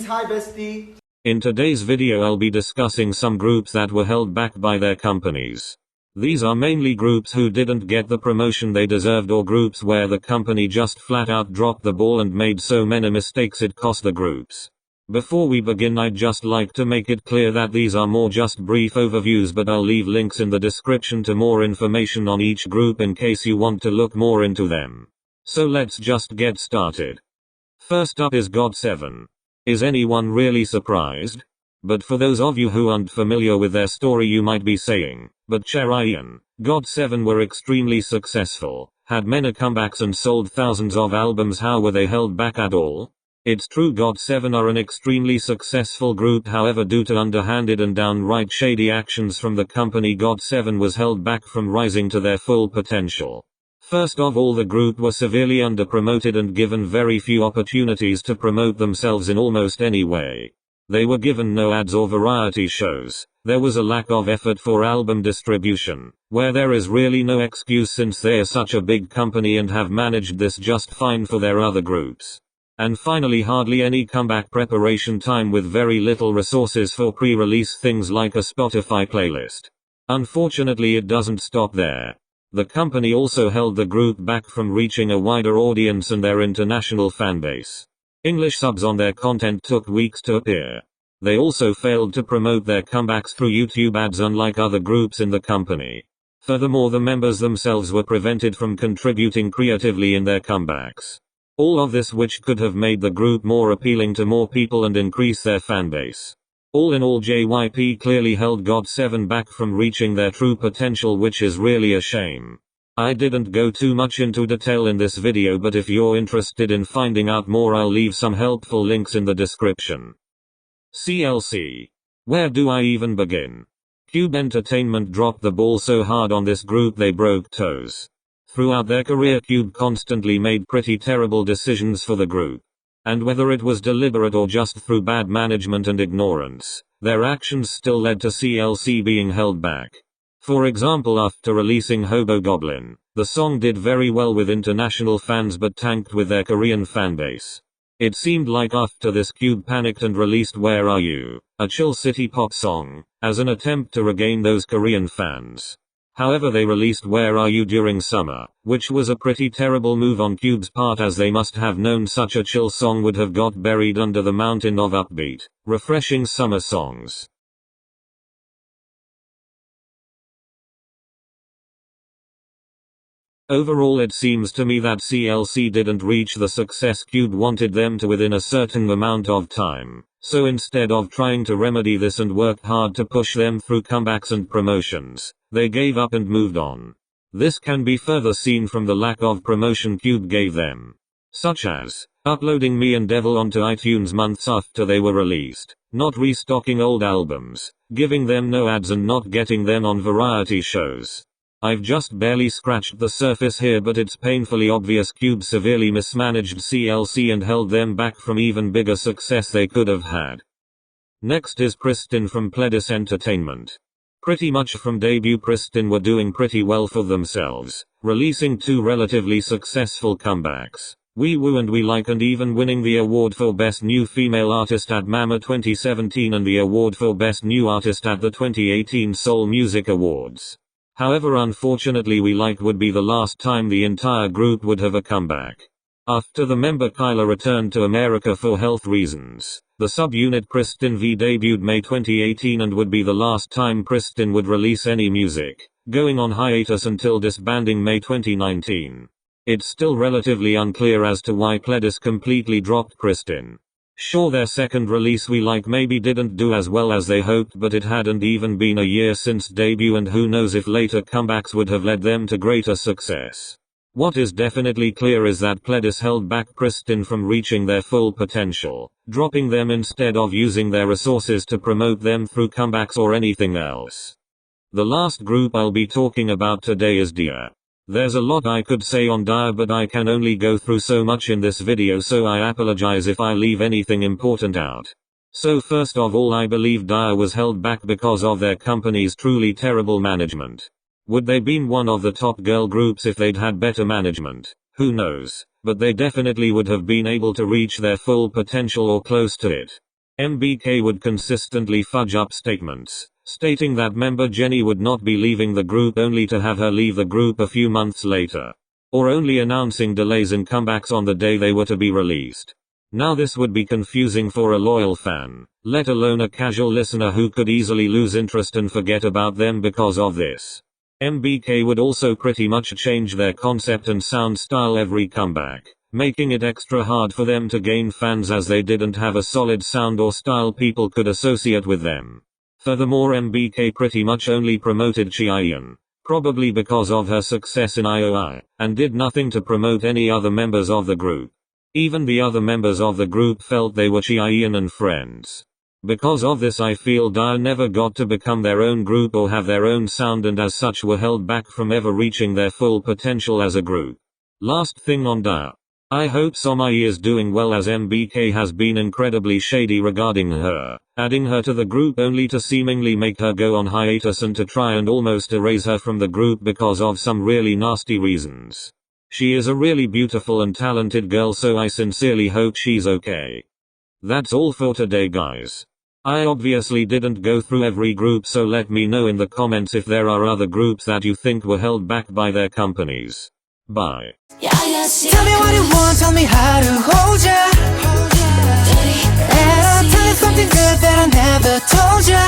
hi bestie. In today's video I'll be discussing some groups that were held back by their companies. These are mainly groups who didn't get the promotion they deserved or groups where the company just flat out dropped the ball and made so many mistakes it cost the groups. Before we begin, I'd just like to make it clear that these are more just brief overviews, but I'll leave links in the description to more information on each group in case you want to look more into them. So let's just get started. First up is GOT7. Is anyone really surprised? But for those of you who aren't familiar with their story, you might be saying, but Cherayan, GOT7 were extremely successful, had many comebacks and sold thousands of albums. How were they held back at all? It's true, GOT7 are an extremely successful group, however due to underhanded and downright shady actions from the company, GOT7 was held back from rising to their full potential. First of all, the group were severely underpromoted and given very few opportunities to promote themselves in almost any way. They were given no ads or variety shows. There was a lack of effort for album distribution, where there is really no excuse since they are such a big company and have managed this just fine for their other groups. And finally, hardly any comeback preparation time with very little resources for pre-release things like a Spotify playlist. Unfortunately, it doesn't stop there. The company also held the group back from reaching a wider audience and their international fanbase. English subs on their content took weeks to appear. They also failed to promote their comebacks through YouTube ads, unlike other groups in the company. Furthermore, the members themselves were prevented from contributing creatively in their comebacks. All of this which could have made the group more appealing to more people and increase their fanbase. All in all, JYP clearly held GOT7 back from reaching their true potential, which is really a shame. I didn't go too much into detail in this video, but if you're interested in finding out more, I'll leave some helpful links in the description. CLC. Where do I even begin? Cube Entertainment dropped the ball so hard on this group they broke toes. Throughout their career, Cube constantly made pretty terrible decisions for the group. And whether it was deliberate or just through bad management and ignorance, their actions still led to CLC being held back. For example, after releasing Hobo Goblin, the song did very well with international fans but tanked with their Korean fanbase. It seemed like after this, Cube panicked and released Where Are You, a chill city pop song, as an attempt to regain those Korean fans. However, they released Where Are You during summer, which was a pretty terrible move on Cube's part, as they must have known such a chill song would have got buried under the mountain of upbeat, refreshing summer songs. Overall, it seems to me that CLC didn't reach the success Cube wanted them to within a certain amount of time. So instead of trying to remedy this and work hard to push them through comebacks and promotions, they gave up and moved on. This can be further seen from the lack of promotion Cube gave them, such as uploading Me and Devil onto iTunes months after they were released, not restocking old albums, giving them no ads, and not getting them on variety shows. I've just barely scratched the surface here, but it's painfully obvious Cube severely mismanaged CLC and held them back from even bigger success they could have had. Next is Pristin from Pledis Entertainment. Pretty much from debut, Pristin were doing pretty well for themselves, releasing two relatively successful comebacks, We Woo and We Like, and even winning the award for Best New Female Artist at MAMA 2017 and the award for Best New Artist at the 2018 Seoul Music Awards. However, unfortunately, We Like would be the last time the entire group would have a comeback. After the member Kyla returned to America for health reasons, the subunit Pristin V debuted May 2018 and would be the last time Pristin would release any music, going on hiatus until disbanding May 2019. It's still relatively unclear as to why Pledis completely dropped Pristin. Sure, their second release We Like maybe didn't do as well as they hoped, but it hadn't even been a year since debut, and who knows if later comebacks would have led them to greater success. What is definitely clear is that Pledis held back Pristin from reaching their full potential, dropping them instead of using their resources to promote them through comebacks or anything else. The last group I'll be talking about today is Dia. There's a lot I could say on Dia, but I can only go through so much in this video, so I apologize if I leave anything important out. So first of all, I believe Dia was held back because of their company's truly terrible management. Would they been one of the top girl groups if they'd had better management? Who knows, but they definitely would have been able to reach their full potential or close to it. MBK would consistently fudge up statements, stating that member Jenny would not be leaving the group only to have her leave the group a few months later. Or only announcing delays in comebacks on the day they were to be released. Now this would be confusing for a loyal fan, let alone a casual listener who could easily lose interest and forget about them because of this. MBK would also pretty much change their concept and sound style every comeback, making it extra hard for them to gain fans as they didn't have a solid sound or style people could associate with them. Furthermore, MBK pretty much only promoted Chaeyeon, probably because of her success in IOI, and did nothing to promote any other members of the group. Even the other members of the group felt they were Chaeyeon and friends. Because of this, I feel DIA never got to become their own group or have their own sound, and as such were held back from ever reaching their full potential as a group. Last thing on DIA. I hope Somai is doing well, as MBK has been incredibly shady regarding her, adding her to the group only to seemingly make her go on hiatus and to try and almost erase her from the group because of some really nasty reasons. She is a really beautiful and talented girl, so I sincerely hope she's okay. That's all for today, guys. I obviously didn't go through every group, so let me know in the comments if there are other groups that you think were held back by their companies. Bye. Tell me what you want, tell me how to hold ya. And I'll tell you something good that I never told ya.